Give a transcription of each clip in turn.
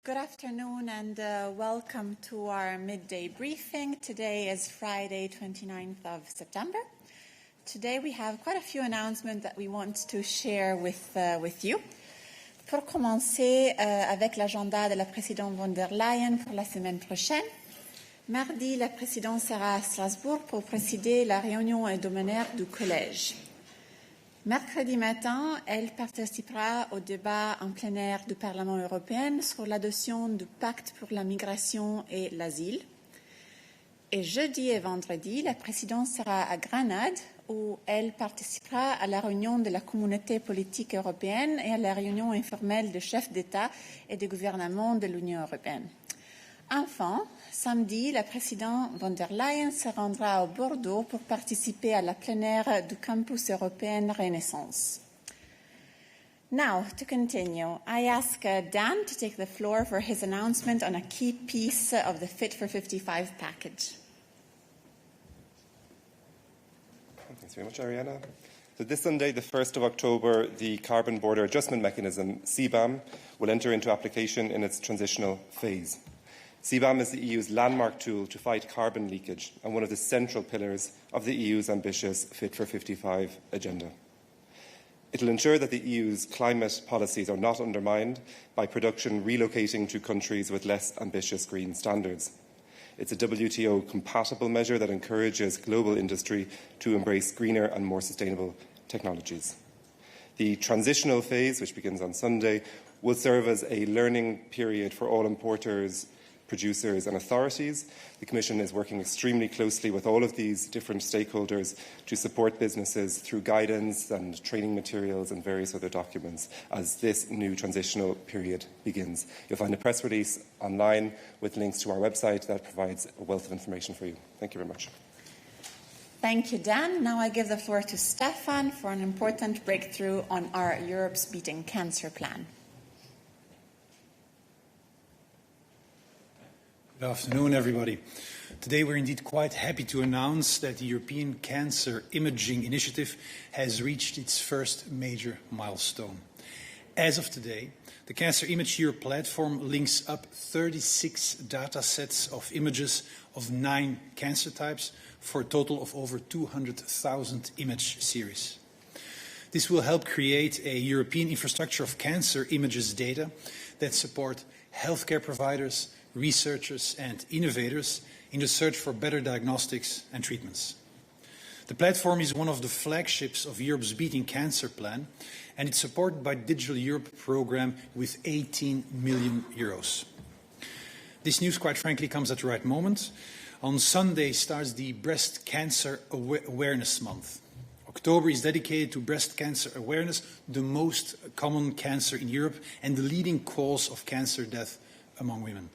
Good afternoon and welcome to our midday briefing. Today is Friday, 29th of September. Today we have quite a few announcements that we want to share with you. Pour commencer avec l'agenda de la présidente von der Leyen pour la semaine prochaine. Mardi, la présidente sera à Strasbourg pour présider la réunion hebdomadaire du collège. Mercredi matin, elle participera au débat en plein air du Parlement européen sur l'adoption du pacte pour la migration et l'asile. Et jeudi et vendredi, la présidente sera à Grenade où elle participera à la réunion de la communauté politique européenne et à la réunion informelle des chefs d'État et de gouvernement de l'Union européenne. Enfin, samedi, la présidente von der Leyen se rendra à Bordeaux pour participer à la plénière du campus européen Renaissance. Now, to continue, I ask Dan to take the floor for his announcement on a key piece of the Fit for 55 package. Thanks very much, Arianna. So this Sunday, the 1st of October, the Carbon Border Adjustment Mechanism, CBAM, will enter into application in its transitional phase. CBAM is the EU's landmark tool to fight carbon leakage and one of the central pillars of the EU's ambitious Fit for 55 agenda. It will ensure that the EU's climate policies are not undermined by production relocating to countries with less ambitious green standards. It's a WTO-compatible measure that encourages global industry to embrace greener and more sustainable technologies. The transitional phase, which begins on Sunday, will serve as a learning period for all importers, producers and authorities. The Commission is working extremely closely with all of these different stakeholders to support businesses through guidance and training materials and various other documents as this new transitional period begins. You'll find a press release online with links to our website that provides a wealth of information for you. Thank you very much. Thank you, Dan. Now I give the floor to Stefan for an important breakthrough on our Europe's Beating Cancer plan. Good afternoon, everybody. Today we're indeed quite happy to announce that the European Cancer Imaging Initiative has reached its first major milestone. As of today, the Cancer Image Europe platform links up 36 data sets of images of 9 cancer types for a total of over 200,000 image series. This will help create a European infrastructure of cancer images data that support healthcare providers, researchers and innovators in the search for better diagnostics and treatments. The platform is one of the flagships of Europe's Beating Cancer plan, and it's supported by the Digital Europe programme with 18 million euros. This news, quite frankly, comes at the right moment. On Sunday starts the Breast Cancer Awareness Month. October is dedicated to breast cancer awareness, the most common cancer in Europe and the leading cause of cancer death among women.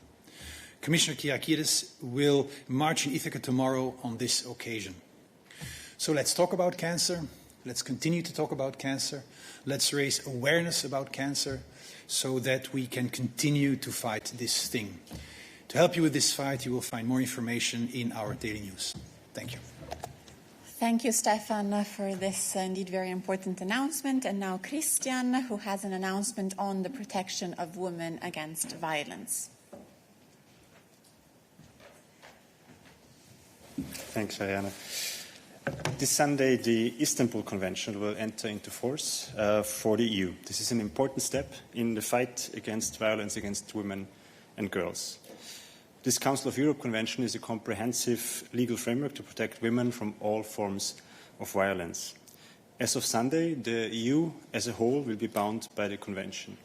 Commissioner Kyriakides will march in Ithaca tomorrow on this occasion. So let's talk about cancer. Let's continue to talk about cancer. Let's raise awareness about cancer so that we can continue to fight this thing. To help you with this fight, you will find more information in our daily news. Thank you. Thank you, Stefan, for this indeed very important announcement. And now Christian, who has an announcement on the protection of women against violence. Thanks, Arianna. This Sunday, the Istanbul Convention will enter into force for the EU. This is an important step in the fight against violence against women and girls. This Council of Europe Convention is a comprehensive legal framework to protect women from all forms of violence. As of Sunday, the EU as a whole will be bound by the Convention.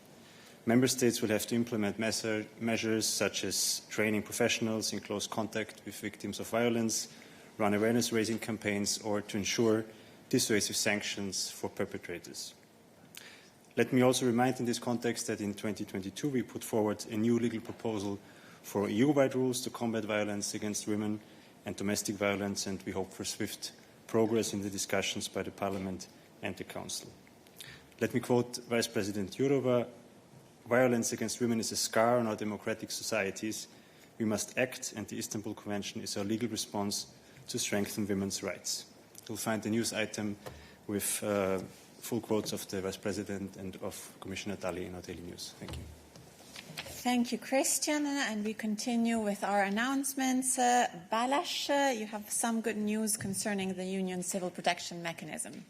Member States will have to implement measures such as training professionals in close contact with victims of violence, run awareness-raising campaigns, or to ensure dissuasive sanctions for perpetrators. Let me also remind in this context that in 2022 we put forward a new legal proposal for EU-wide rules to combat violence against women and domestic violence, and we hope for swift progress in the discussions by the Parliament and the Council. Let me quote Vice President Jourova: "Violence against women is a scar on our democratic societies. We must act, and the Istanbul Convention is our legal response to strengthen women's rights." You'll find the news item with full quotes of the Vice President and of Commissioner Dalli in our daily news. Thank you. Thank you, Christian. And we continue with our announcements. Balázs, you have some good news concerning the Union Civil Protection Mechanism.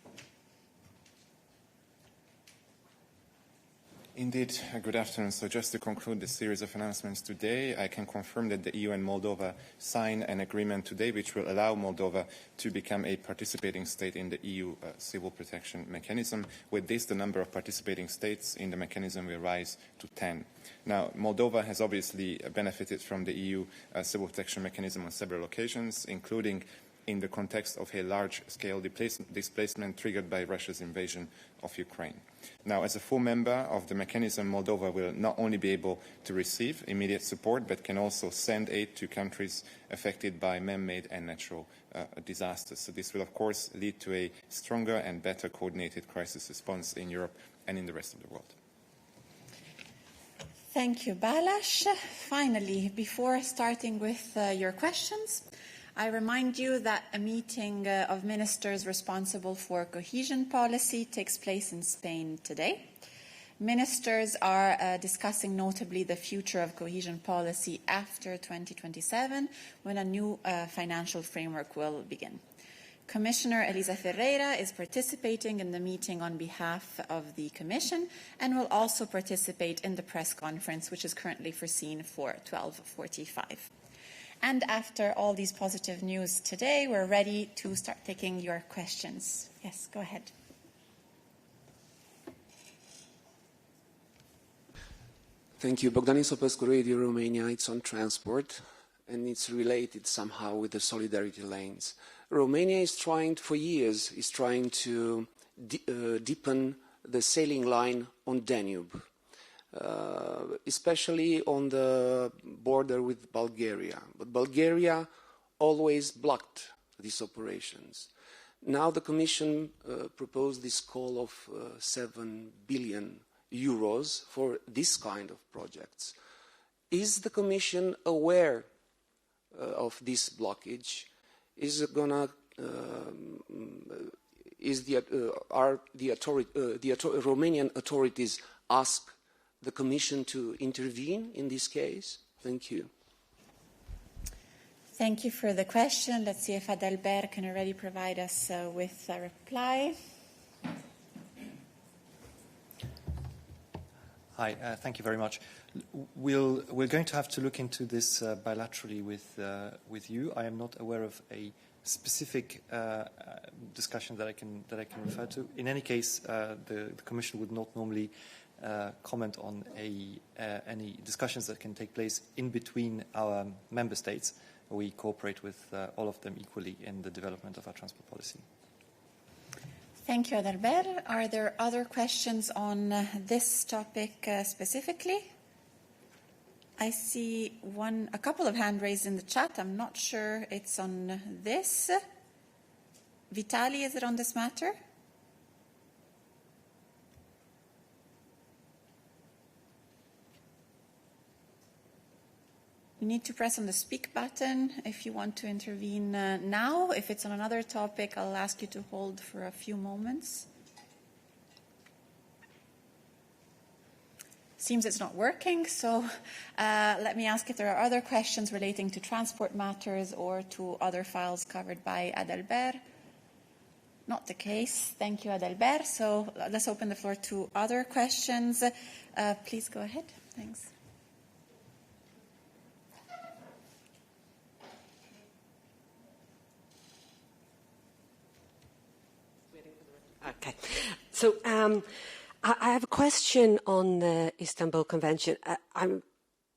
Indeed, good afternoon. So just to conclude the series of announcements today, I can confirm that the EU and Moldova sign an agreement today which will allow Moldova to become a participating state in the EU Civil Protection Mechanism. With this, the number of participating states in the mechanism will rise to 10. Now, Moldova has obviously benefited from the EU Civil Protection Mechanism on several occasions, including in the context of a large-scale displacement triggered by Russia's invasion of Ukraine. Now, as a full member of the mechanism, Moldova will not only be able to receive immediate support, but can also send aid to countries affected by man-made and natural disasters. So this will, of course, lead to a stronger and better coordinated crisis response in Europe and in the rest of the world. Thank you, Balázs. Finally, before starting with your questions, I remind you that a meeting of ministers responsible for cohesion policy takes place in Spain today. Ministers are discussing notably the future of cohesion policy after 2027, when a new financial framework will begin. Commissioner Elisa Ferreira is participating in the meeting on behalf of the Commission and will also participate in the press conference, which is currently foreseen for 12:45. And after all these positive news today, we're ready to start taking your questions. Yes, go ahead. Thank you. Bogdan Isopescu, Radio Romania. It's on transport, and it's related somehow with the solidarity lanes. Romania is trying, for years, to deepen the sailing line on Danube, especially on the border with Bulgaria. But Bulgaria always blocked these operations. Now the Commission proposed this call of 7 billion euros for this kind of projects. Is the Commission aware of this blockage? Are the Romanian authorities ask the Commission to intervene in this case? Thank you. Thank you for the question. Let's see if Adalbert can already provide us with a reply. Hi, thank you very much. We're going to have to look into this bilaterally with you. I am not aware of a specific discussion that I can refer to. In any case, the Commission would not normally comment on any discussions that can take place in between our member states. We cooperate with all of them equally in the development of our transport policy. Thank you, Adalbert. Are there other questions on this topic specifically? I see a couple of hand raised in the chat. I'm not sure it's on this. Vitali, is it on this matter? You need to press on the speak button if you want to intervene now. If it's on another topic, I'll ask you to hold for a few moments. Seems it's not working, so let me ask if there are other questions relating to transport matters or to other files covered by Adalbert. Not the case. Thank you, Adalbert. So let's open the floor to other questions. Please go ahead. Thanks. Okay. So I have a question on the Istanbul Convention. I'm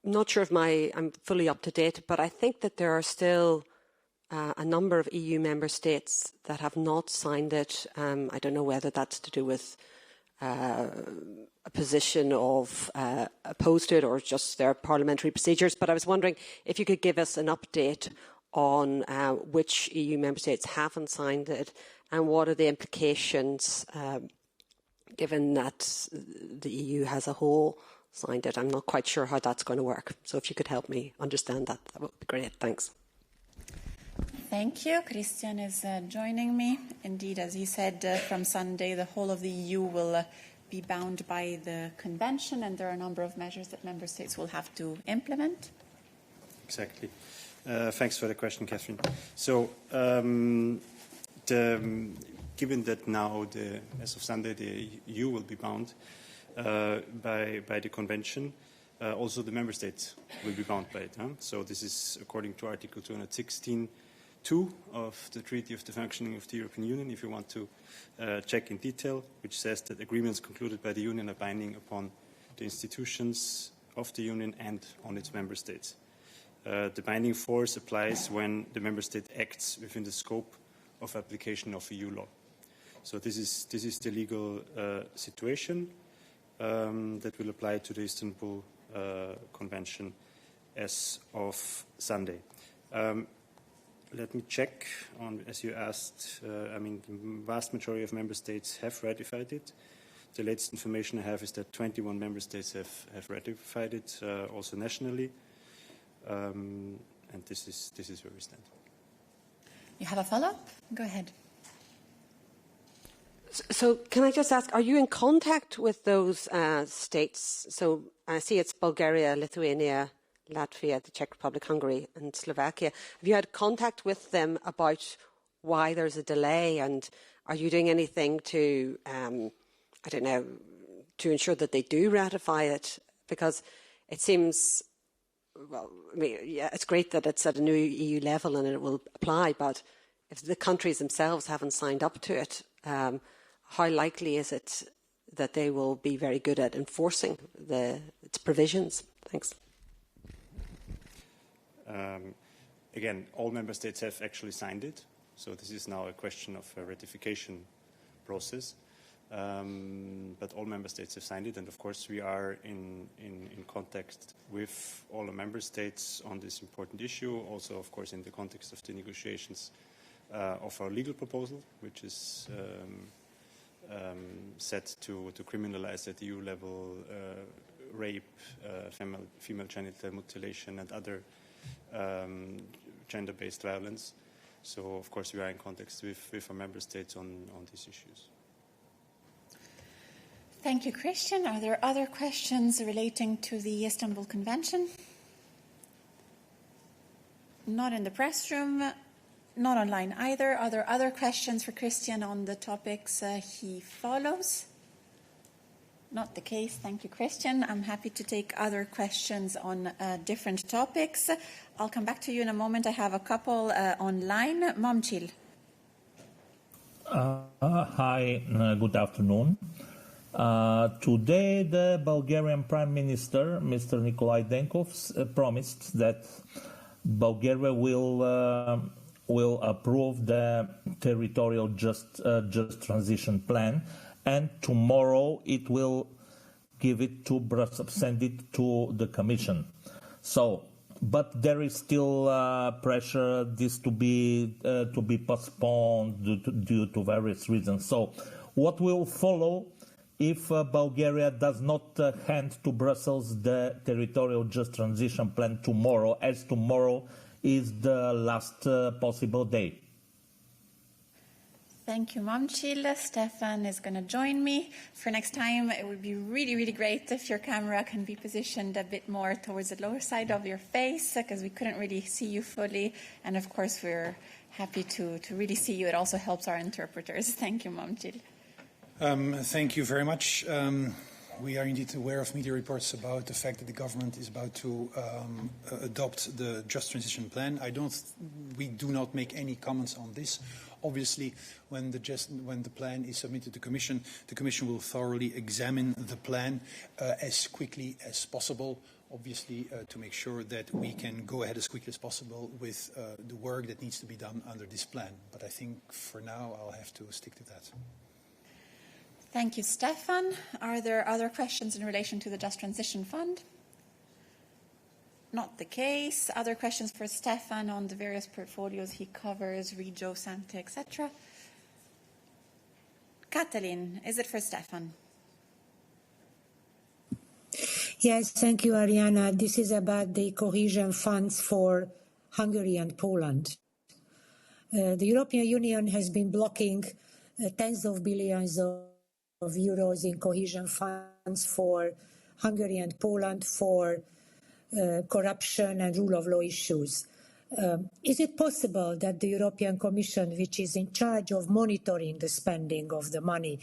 not sure if I'm fully up to date, but I think that there are still a number of EU member states that have not signed it. I don't know whether that's to do with a position of opposed to it or just their parliamentary procedures. But I was wondering if you could give us an update on which EU member states haven't signed it and what are the implications given that the EU as a whole signed it. I'm not quite sure how that's going to work. So if you could help me understand that, that would be great. Thanks. Thank you. Christian is joining me. Indeed, as he said, from Sunday, the whole of the EU will be bound by the convention, and there are a number of measures that member states will have to implement. Exactly. Thanks for the question, Catherine. So, given that now, as of Sunday, the EU will be bound by the convention, also the member states will be bound by it. So this is according to Article 216(2) of the Treaty of the Functioning of the European Union, if you want to check in detail, which says that agreements concluded by the Union are binding upon the institutions of the Union and on its member states. The binding force applies when the member state acts within the scope of application of EU law. So this is the legal situation that will apply to the Istanbul Convention as of Sunday. Let me check on, as you asked, I mean, the vast majority of member states have ratified it. The latest information I have is that 21 member states have ratified it, also nationally. And this is where we stand. You have a follow-up? Go ahead. So can I just ask, are you in contact with those states? So I see it's Bulgaria, Lithuania, Latvia, the Czech Republic, Hungary and Slovakia. Have you had contact with them about why there's a delay, and are you doing anything to, I don't know, to ensure that they do ratify it? Because it seems, well, I mean, yeah, it's great that it's at a new EU level and it will apply, but if the countries themselves haven't signed up to it, how likely is it that they will be very good at enforcing its provisions? Thanks. Again, all member states have actually signed it, so this is now a question of a ratification process. But all member states have signed it, and of course we are in contact with all the member states on this important issue, also of course in the context of the negotiations of our legal proposal, which is set to criminalize at EU level rape, female genital mutilation and other gender-based violence. So of course we are in contact with our member states on these issues. Thank you, Christian. Are there other questions relating to the Istanbul Convention? Not in the press room, not online either. Are there other questions for Christian on the topics he follows? Not the case. Thank you, Christian. I'm happy to take other questions on different topics. I'll come back to you in a moment. I have a couple online. Momchil. Hi, good afternoon. Today, the Bulgarian Prime Minister, Mr. Nicolae Denkov, promised that Bulgaria will approve the territorial just transition plan, and tomorrow it will give it to Brussels, send it to the Commission. So, but there is still pressure this to be postponed due to various reasons. So, what will follow if Bulgaria does not hand to Brussels the territorial just transition plan tomorrow, as tomorrow is the last possible day? Thank you, Momchil. Stefan is going to join me. For next time, it would be really, really great if your camera can be positioned a bit more towards the lower side of your face, because we couldn't really see you fully. And of course, we're happy to really see you. It also helps our interpreters. Thank you, Momchil. Thank you very much. We are indeed aware of media reports about the fact that the government is about to adopt the Just Transition Plan. We do not make any comments on this. Obviously, when the plan is submitted to the Commission will thoroughly examine the plan as quickly as possible, obviously to make sure that we can go ahead as quickly as possible with the work that needs to be done under this plan. But I think for now I'll have to stick to that. Thank you, Stefan. Are there other questions in relation to the Just Transition Fund? Not the case. Other questions for Stefan on the various portfolios he covers, Regio, Sante, etc.? Katalin, is it for Stefan? Yes, thank you, Arianna. This is about the cohesion funds for Hungary and Poland. The European Union has been blocking tens of billions of euros in cohesion funds for Hungary and Poland for corruption and rule of law issues. Is it possible that the European Commission, which is in charge of monitoring the spending of the money,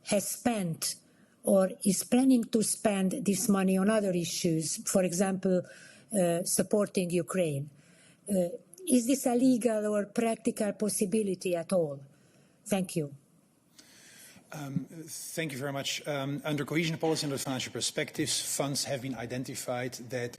has spent or is planning to spend this money on other issues, for example, supporting Ukraine? Is this a legal or practical possibility at all? Thank you. Thank you very much. Under cohesion policy, under financial perspectives, funds have been identified that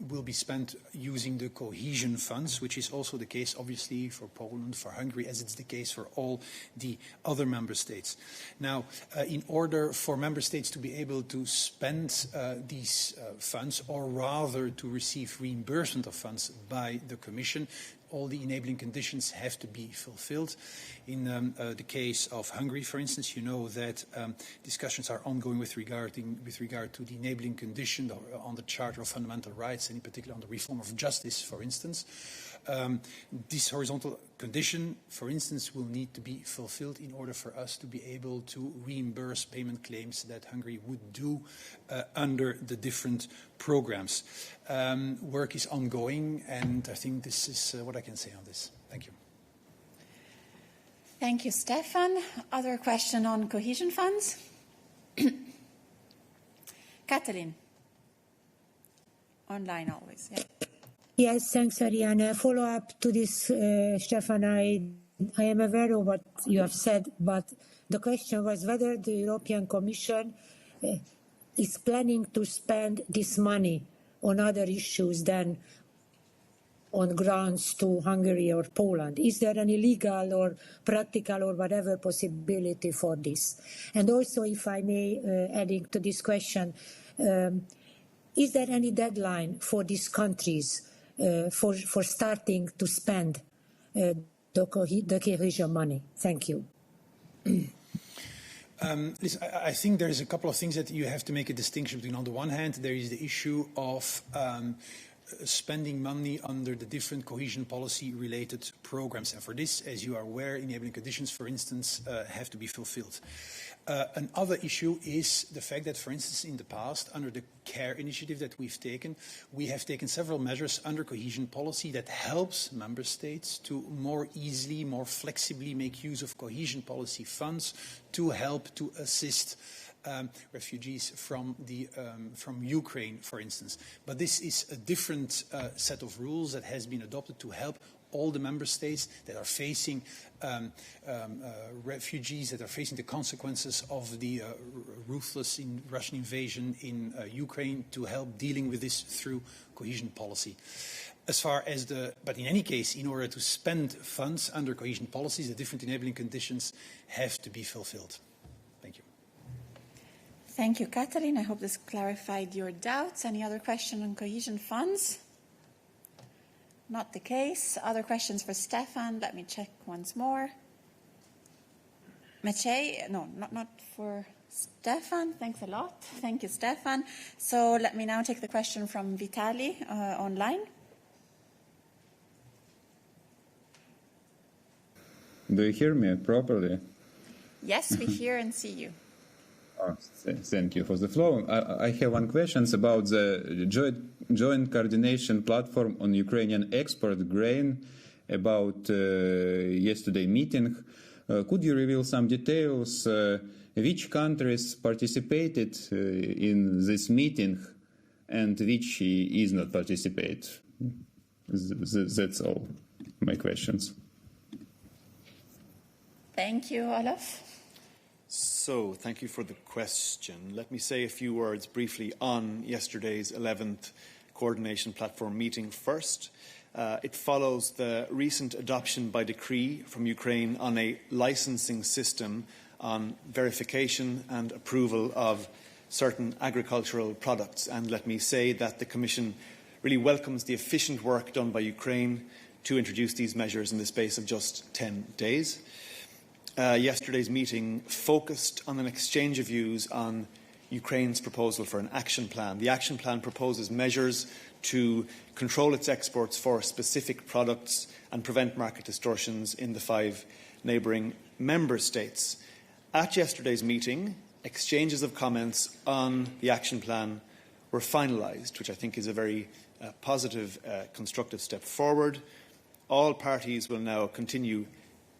will be spent using the cohesion funds, which is also the case, obviously, for Poland, for Hungary, as it's the case for all the other member states. Now, in order for member states to be able to spend these funds, or rather to receive reimbursement of funds by the Commission, all the enabling conditions have to be fulfilled. In the case of Hungary, for instance, you know that discussions are ongoing with regard to the enabling condition on the Charter of Fundamental Rights, and in particular on the reform of justice, for instance. This horizontal condition, for instance, will need to be fulfilled in order for us to be able to reimburse payment claims that Hungary would do under the different programs. Work is ongoing, and I think this is what I can say on this. Thank you. Thank you, Stefan. Other question on cohesion funds? Katalin. Online always, yeah. Yes, thanks, Arianna. Follow up to this, Stefan. I am aware of what you have said, but the question was whether the European Commission is planning to spend this money on other issues than on grants to Hungary or Poland. Is there any legal or practical or whatever possibility for this? And also, if I may, adding to this question, is there any deadline for these countries for starting to spend the cohesion money? Thank you. Listen, I think there is a couple of things that you have to make a distinction between. On the one hand, there is the issue of spending money under the different cohesion policy related programs. And for this, as you are aware, enabling conditions, for instance, have to be fulfilled. Another issue is the fact that, for instance, in the past, under the CARE initiative that we have taken several measures under cohesion policy that helps member states to more easily, more flexibly make use of cohesion policy funds to help to assist refugees from Ukraine, for instance. But this is a different set of rules that has been adopted to help all the member states that are facing refugees, that are facing the consequences of the ruthless Russian invasion in Ukraine, to help dealing with this through cohesion policy. But in any case, in order to spend funds under cohesion policies, the different enabling conditions have to be fulfilled. Thank you. Thank you, Katalin. I hope this clarified your doubts. Any other question on cohesion funds? Not the case. Other questions for Stefan? Let me check once more. Maciej? No, not for Stefan. Thanks a lot. Thank you, Stefan. So let me now take the question from Vitali online. Do you hear me properly? Yes, we hear and see you. Oh, thank you for the flow. I have one question about the joint coordination platform on Ukrainian export grain about yesterday meeting. Could you reveal some details? Which countries participated in this meeting and which is not participate? That's all my questions. Thank you, Olaf. So, thank you for the question. Let me say a few words briefly on yesterday's 11th Coordination Platform meeting first. It follows the recent adoption by decree from Ukraine on a licensing system on verification and approval of certain agricultural products. And let me say that the Commission really welcomes the efficient work done by Ukraine to introduce these measures in the space of just 10 days. Yesterday's meeting focused on an exchange of views on Ukraine's proposal for an action plan. The action plan proposes measures to control its exports for specific products and prevent market distortions in the 5 neighbouring member states. At yesterday's meeting, exchanges of comments on the action plan were finalised, which I think is a very positive, constructive step forward. All parties will now continue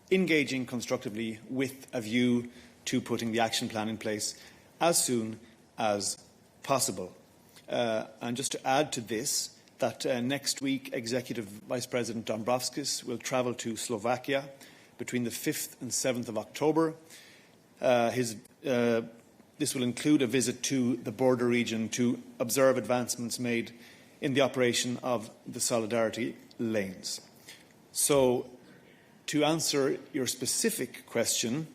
engaging constructively with a view to putting the action plan in place as soon as possible. And just to add to this, that next week Executive Vice President Dombrovskis will travel to Slovakia between the 5th and 7th of October. This will include a visit to the border region to observe advancements made in the operation of the solidarity lanes. So, to answer your specific question,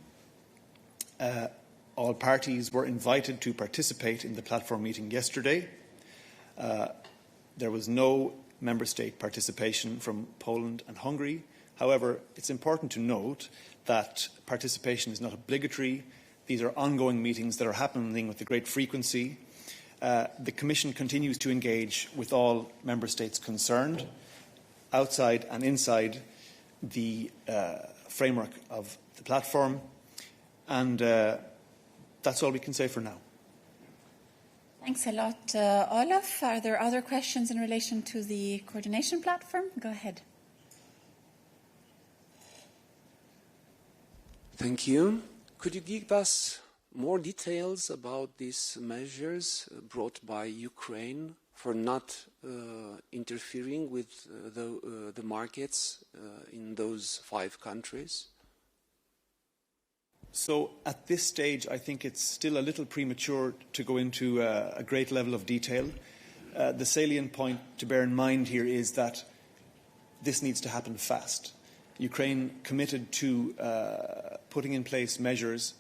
all parties were invited to participate in the platform meeting yesterday. There was no member state participation from Poland and Hungary. However, it's important to note that participation is not obligatory. These are ongoing meetings that are happening with a great frequency. The Commission continues to engage with all member states concerned, outside and inside the framework of the platform. And that's all we can say for now. Thanks a lot, Olaf. Are there other questions in relation to the coordination platform? Go ahead. Thank you. Could you give us more details about these measures brought by Ukraine for not interfering with the markets in those 5 countries? So at this stage, I think it's still a little premature to go into a great level of detail. The salient point to bear in mind here is that this needs to happen fast. Ukraine committed to putting in place measures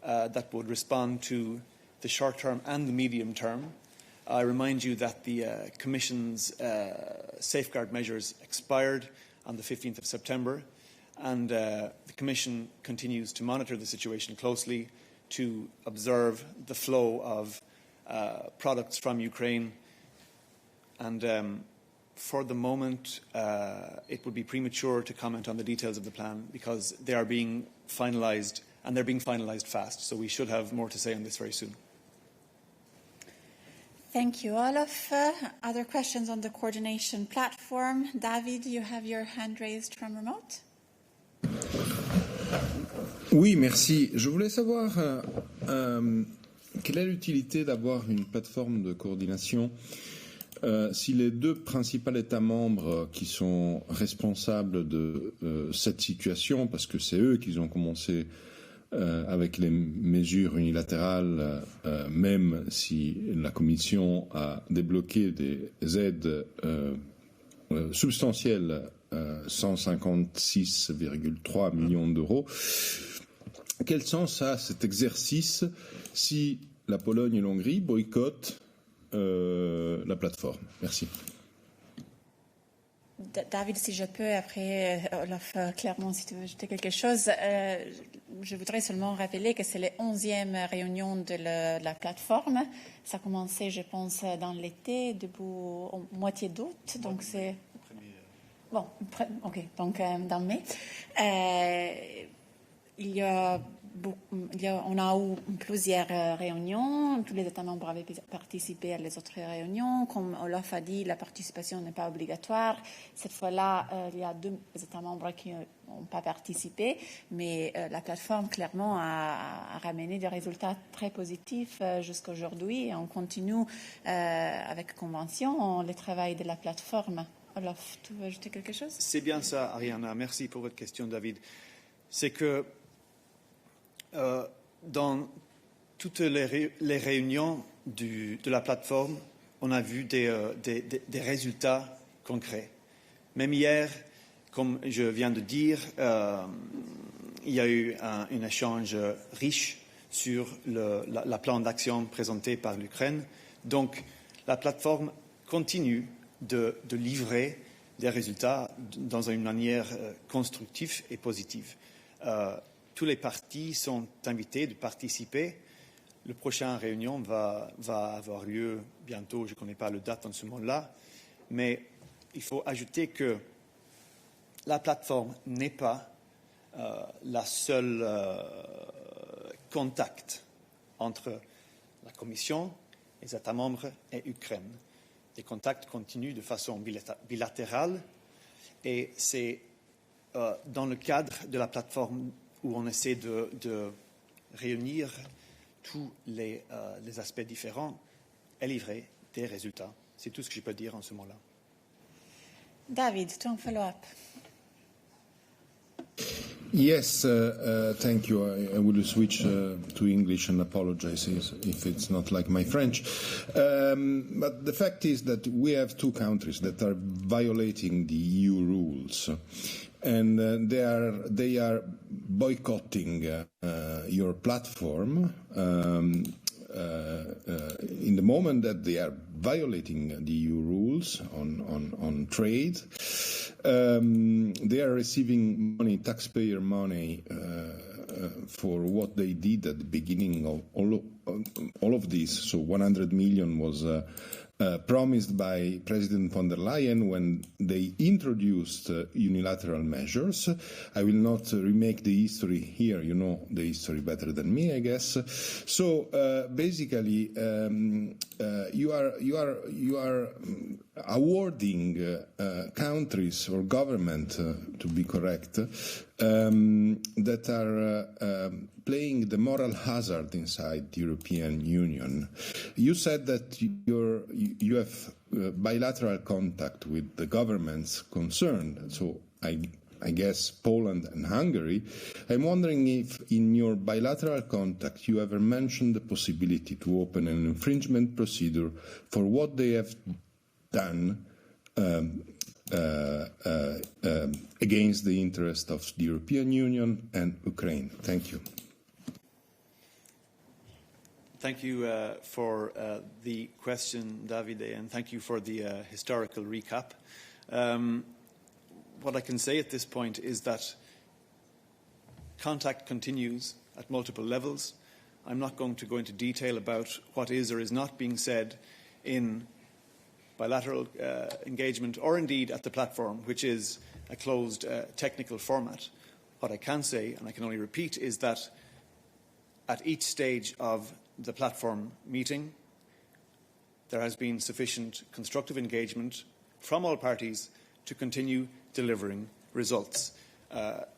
that would respond to the short term and the medium term. I remind you that the Commission's safeguard measures expired on the 15th of September, and the Commission continues to monitor the situation closely to observe the flow of products from Ukraine. And for the moment, it would be premature to comment on the details of the plan because they are being finalised, and they're being finalised fast. So we should have more to say on this very soon. Thank you, Olaf. Other questions on the coordination platform? David, you have your hand raised from remote. Oui, merci. Je voulais savoir quelle est l'utilité d'avoir une plateforme de coordination si les 2 principaux États membres qui sont responsables de cette situation, parce que c'est eux qui ont commencé avec les mesures unilatérales, même si la Commission a débloqué des aides substantielles, 156,3 millions d'euros. Quel sens a cet exercice si la Pologne et l'Hongrie boycottent la plateforme? Merci. David, si je peux, après Olaf, clairement, si tu veux ajouter quelque chose, je voudrais seulement rappeler que c'est la 11e réunion de la plateforme. Ça a commencé, je pense, dans l'été, début moitié d'août, donc c'est... Bon, ok, donc dans mai. On a eu plusieurs réunions, tous les États membres avaient participé à les autres réunions. Comme Olaf a dit, la participation n'est pas obligatoire. Cette fois-là, il y a 2 États membres qui n'ont pas participé, mais la plateforme, clairement, a ramené des résultats très positifs jusqu'à aujourd'hui. On continue avec convention le travail de la plateforme. Olaf, tu veux ajouter quelque chose? C'est bien ça, Arianna. Merci pour votre question, David. C'est que dans toutes les réunions de la plateforme, on a vu des résultats concrets. Même hier, comme je viens de dire, il y a eu un échange riche sur la plan d'action présenté par l'Ukraine. Donc, la plateforme continue de livrer des résultats dans une manière constructive et positive. Tous les partis sont invités de participer. La prochaine réunion va avoir lieu bientôt. Je ne connais pas la date en ce moment-là. Mais il faut ajouter que la plateforme n'est pas la seule contact entre la Commission, les États membres et l'Ukraine. Des contacts continuent de façon bilatérale et c'est dans le cadre de la plateforme où on essaie de réunir tous les aspects différents et livrer des résultats. C'est tout ce que je peux dire en ce moment-là. David, to follow up. Yes, thank you. I will switch to English and apologize if it's not like my French. But the fact is that we have two countries that are violating the EU rules, and they are boycotting your platform. In the moment that they are violating the EU rules on trade, they are receiving money, taxpayer money, for what they did at the beginning of all of this. So 100 million was promised by President von der Leyen when they introduced unilateral measures. I will not remake the history here. You know the history better than me, I guess. So basically, you are awarding countries or government, to be correct, that are playing the moral hazard inside the European Union. You said that you have bilateral contact with the governments concerned, so I guess Poland and Hungary. I'm wondering if in your bilateral contact you ever mentioned the possibility to open an infringement procedure for what they have done against the interest of the European Union and Ukraine. Thank you. Thank you for the question, Davide, and thank you for the historical recap. What I can say at this point is that contact continues at multiple levels. I'm not going to go into detail about what is or is not being said in bilateral engagement or indeed at the platform, which is a closed technical format. What I can say, and I can only repeat, is that at each stage of the platform meeting, there has been sufficient constructive engagement from all parties to continue delivering results.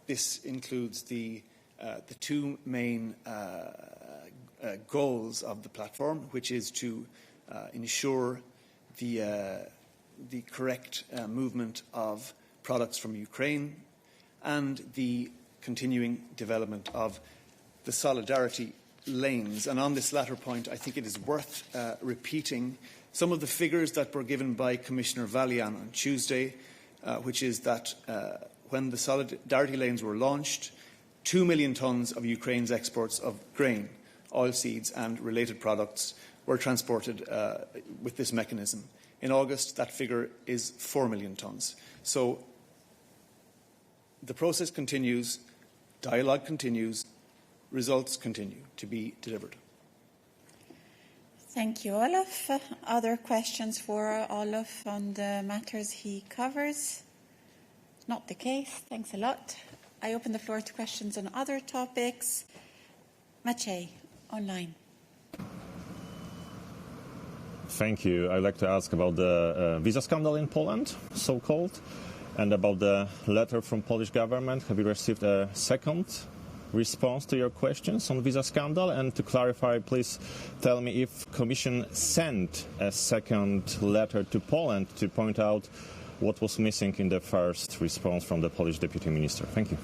This includes the two main goals of the platform, which is to ensure the correct movement of products from Ukraine and the continuing development of the solidarity lanes. And on this latter point, I think it is worth repeating some of the figures that were given by Commissioner Vălean on Tuesday, which is that when the solidarity lanes were launched, 2 million tonnes of Ukraine's exports of grain, oilseeds and related products were transported with this mechanism. In August, that figure is 4 million tonnes. So the process continues, dialogue continues, results continue to be delivered. Thank you, Olaf. Other questions for Olaf on the matters he covers? Not the case. Thanks a lot. I open the floor to questions on other topics. Maciej, online. Thank you. I'd like to ask about the visa scandal in Poland, so-called, and about the letter from Polish government. Have you received a second response to your questions on visa scandal? And to clarify, please tell me if Commission sent a second letter to Poland to point out what was missing in the first response from the Polish Deputy Minister. Thank you.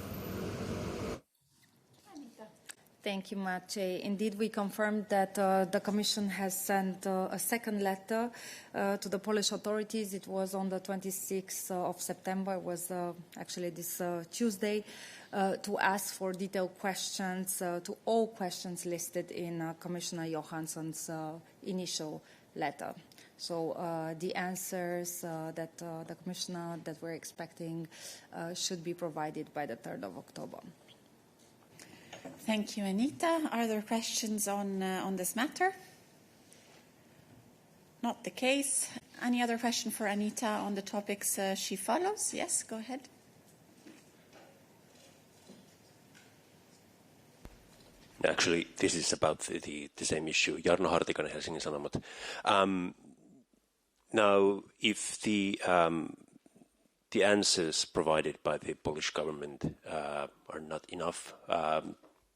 Thank you, Maciej. Indeed, we confirmed that the Commission has sent a second letter to the Polish authorities. It was on the 26th of September. It was actually this Tuesday, to ask for detailed questions to all questions listed in Commissioner Johansson's initial letter. So the answers that the Commissioner that we're expecting should be provided by the 3rd of October. Thank you, Anita. Are there questions on this matter? Not the case. Any other question for Anita on the topics she follows? Yes, go ahead. Actually, this is about the same issue. Jarno Hartikainen, Helsingin Sanomat. Now, if the answers provided by the Polish government are not enough,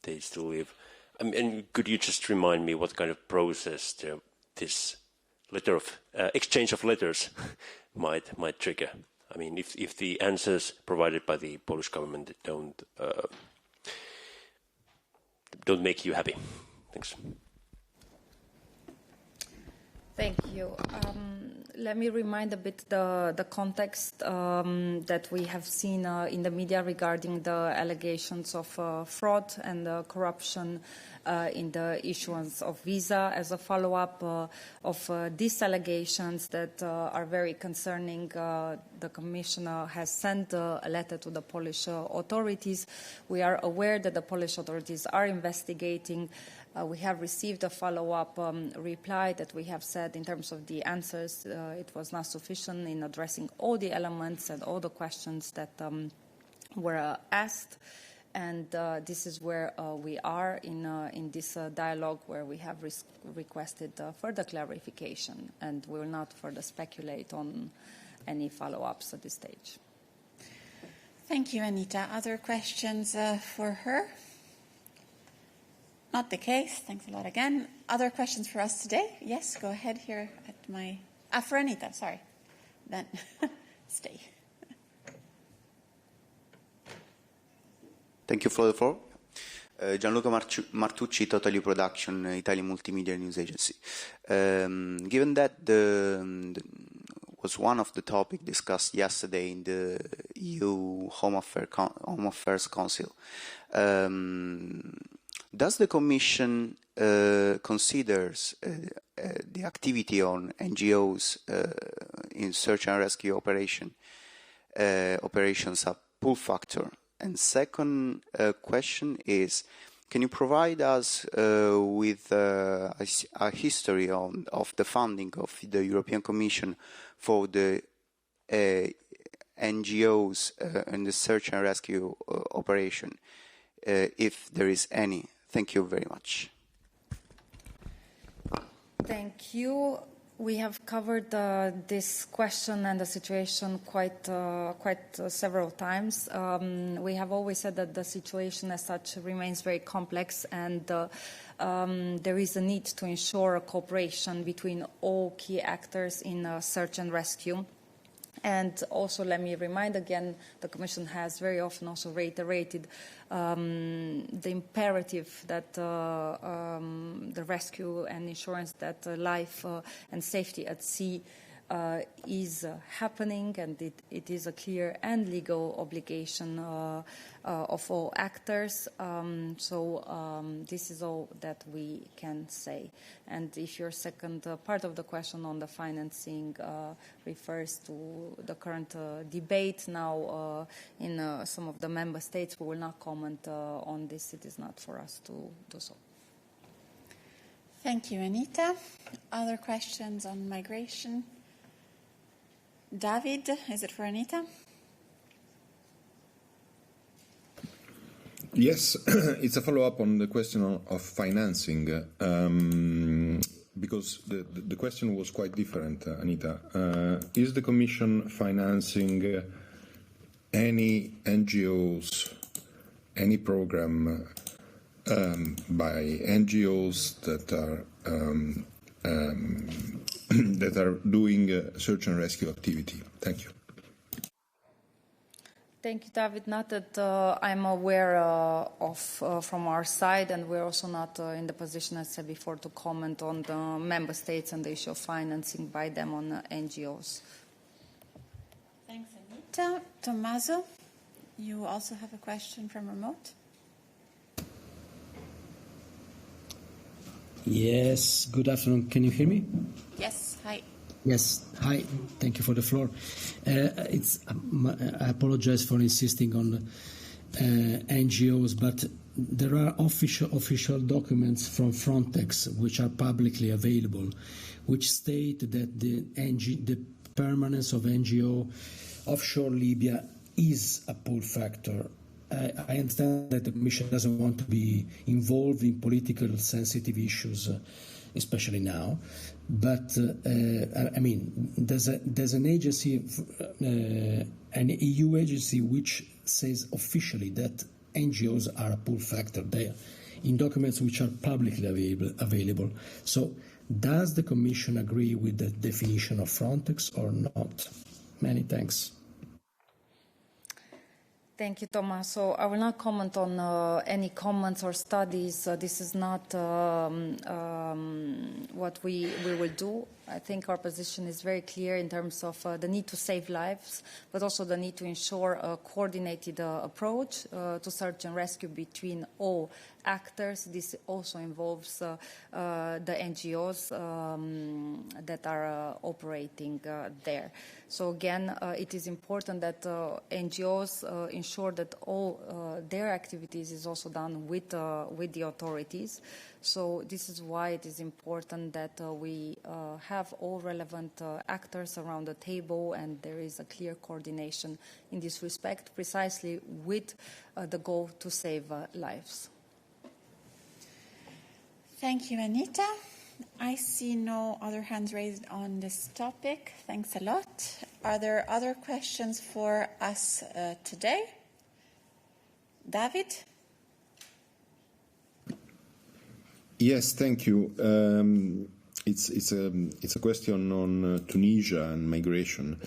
they still leave. And could you just remind me what kind of process this letter of exchange of letters might trigger? I mean, if the answers provided by the Polish government don't make you happy. Thanks. Thank you. Let me remind a bit the context that we have seen in the media regarding the allegations of fraud and corruption in the issuance of visa as a follow-up of these allegations that are very concerning. The Commissioner has sent a letter to the Polish authorities. We are aware that the Polish authorities are investigating. We have received a follow-up reply that we have said in terms of the answers, it was not sufficient in addressing all the elements and all the questions that were asked. And this is where we are in this dialogue where we have requested further clarification, and we will not further speculate on any follow-ups at this stage. Thank you, Anita. Other questions for her? Not the case. Thanks a lot again. Other questions for us today? Yes, go ahead here at my... for Anita, sorry. Then stay. Thank you for the floor. Gianluca Martucci, Totally Production, Italian Multimedia News Agency. Given that was one of the topics discussed yesterday in the EU Home Affairs Council, does the Commission considers the activity on NGOs in search and rescue operations a pull factor? And second question is, can you provide us with a history of the funding of the European Commission for the NGOs in the search and rescue operation, if there is any? Thank you very much. Thank you. We have covered this question and the situation quite several times. We have always said that the situation as such remains very complex, and there is a need to ensure cooperation between all key actors in search and rescue. And also, let me remind again, the Commission has very often also reiterated the imperative that the rescue and ensurance that life and safety at sea is happening, and it is a clear and legal obligation of all actors. This is all that we can say. And if your second part of the question on the financing refers to the current debate now in some of the member states, we will not comment on this. It is not for us to do so. Thank you, Anita. Other questions on migration? David, is it for Anita? Yes, it's a follow-up on the question of financing, because the question was quite different, Anita. Is the Commission financing any NGOs, any program by NGOs that are doing search and rescue activity? Thank you. Thank you, David. Not that I'm aware of from our side, and we're also not in the position, as I said before, to comment on the member states and the issue of financing by them on NGOs. Thanks, Anita. Tommaso, you also have a question from remote? Yes, good afternoon. Can you hear me? Yes, hi. Yes, hi. Thank you for the floor. I apologize for insisting on NGOs, but there are official documents from Frontex which are publicly available, which state that the permanence of NGO offshore Libya is a pull factor. I understand that the Commission doesn't want to be involved in political sensitive issues, especially now. But I mean, there's an agency, an EU agency, which says officially that NGOs are a pull factor there in documents which are publicly available. So, does the Commission agree with the definition of Frontex or not? Many thanks. Thank you, Thomas. So I will not comment on any comments or studies. This is not what we will do. I think our position is very clear in terms of the need to save lives, but also the need to ensure a coordinated approach to search and rescue between all actors. This also involves the NGOs that are operating there. So again, it is important that NGOs ensure that all their activities is also done with the authorities. So this is why it is important that we have all relevant actors around the table, and there is a clear coordination in this respect, precisely with the goal to save lives. Thank you, Anita. I see no other hands raised on this topic. Thanks a lot. Are there other questions for us today? David? Yes, thank you. It's a question on Tunisia and migration,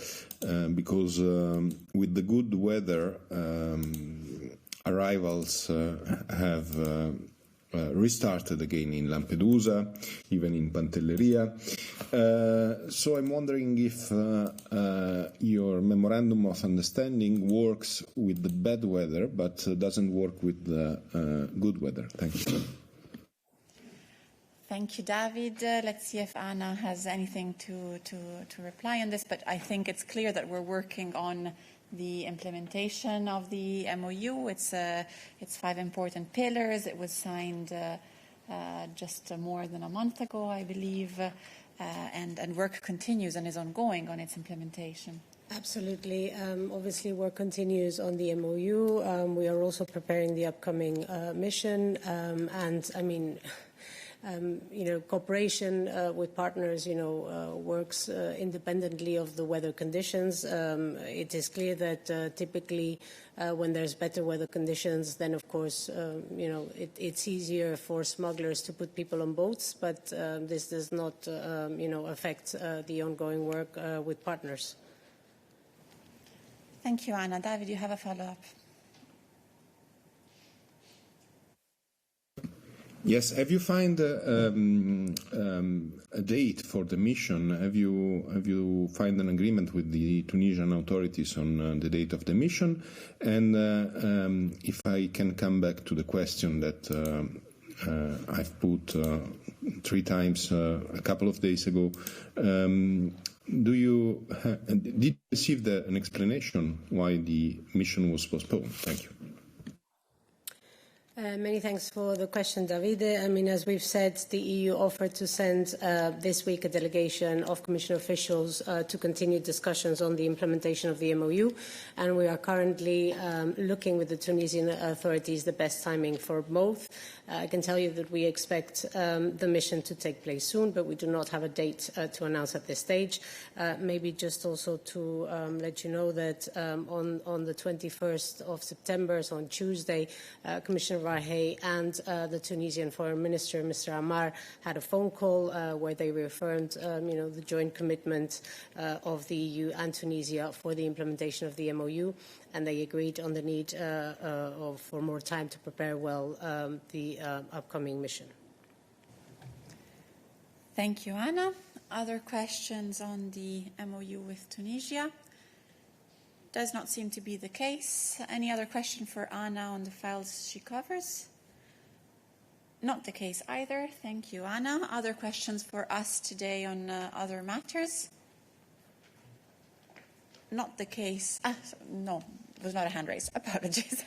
because with the good weather, arrivals have restarted again in Lampedusa, even in Pantelleria. So I'm wondering if your memorandum of understanding works with the bad weather, but doesn't work with the good weather. Thank you. Thank you, David. Let's see if Anna has anything to reply on this, but I think it's clear that we're working on the implementation of the MOU. It's 5 important pillars. It was signed just more than a month ago, I believe, and work continues and is ongoing on its implementation. Absolutely. Obviously, work continues on the MOU. We are also preparing the upcoming mission, and I mean, cooperation with partners, works independently of the weather conditions. It is clear that typically when there's better weather conditions, then of course, it's easier for smugglers to put people on boats, but this does not, affect the ongoing work with partners. Thank you, Anna. David, you have a follow-up. Yes. Have you found a date for the mission? Have you found an agreement with the Tunisian authorities on the date of the mission? And if I can come back to the question that I've put 3 times a couple of days ago, did you receive an explanation why the mission was postponed? Thank you. Many thanks for the question, Davide. I mean, as we've said, the EU offered to send this week a delegation of Commission officials to continue discussions on the implementation of the MOU, and we are currently looking with the Tunisian authorities the best timing for both. I can tell you that we expect the mission to take place soon, but we do not have a date to announce at this stage. Maybe just also to let you know that on the 21st of September, so on Tuesday, Commissioner Rahe and the Tunisian Foreign Minister, Mr. Amar, had a phone call where they reaffirmed, the joint commitment of the EU and Tunisia for the implementation of the MOU, and they agreed on the need for more time to prepare well the upcoming mission. Thank you, Anna. Other questions on the MOU with Tunisia? Does not seem to be the case. Any other question for Anna on the files she covers? Not the case either. Thank you, Anna. Other questions for us today on other matters? Not the case. No, it was not a hand raise. Apologies.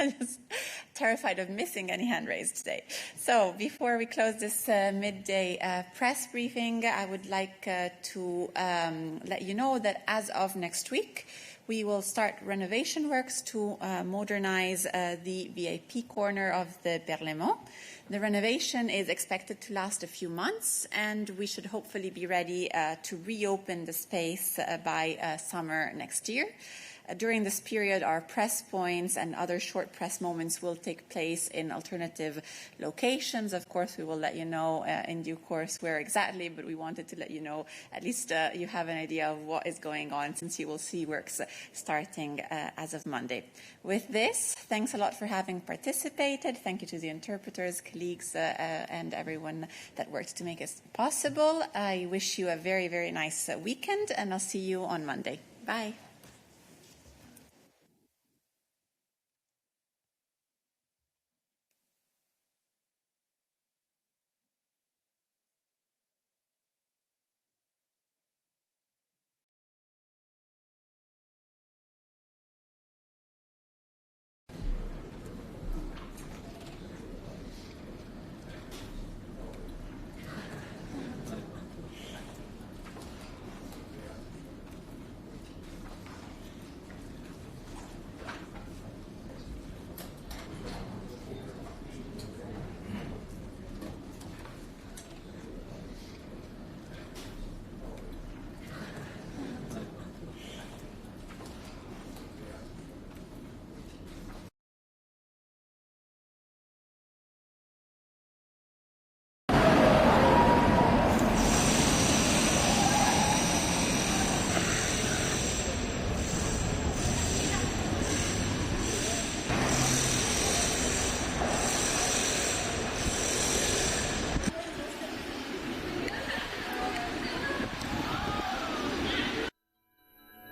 terrified of missing any hand raised today. So before we close this midday press briefing, I would like to let you know that as of next week, we will start renovation works to modernize the VIP corner of the Berlaymont. The renovation is expected to last a few months, and we should hopefully be ready to reopen the space by summer next year. During this period, our press points and other short press moments will take place in alternative locations. Of course, we will let you know in due course where exactly, but we wanted to let you know at least you have an idea of what is going on, since you will see works starting as of Monday. With this, thanks a lot for having participated. Thank you to the interpreters, colleagues, and everyone that worked to make it possible. I wish you a very, very nice weekend, and I'll see you on Monday. Bye.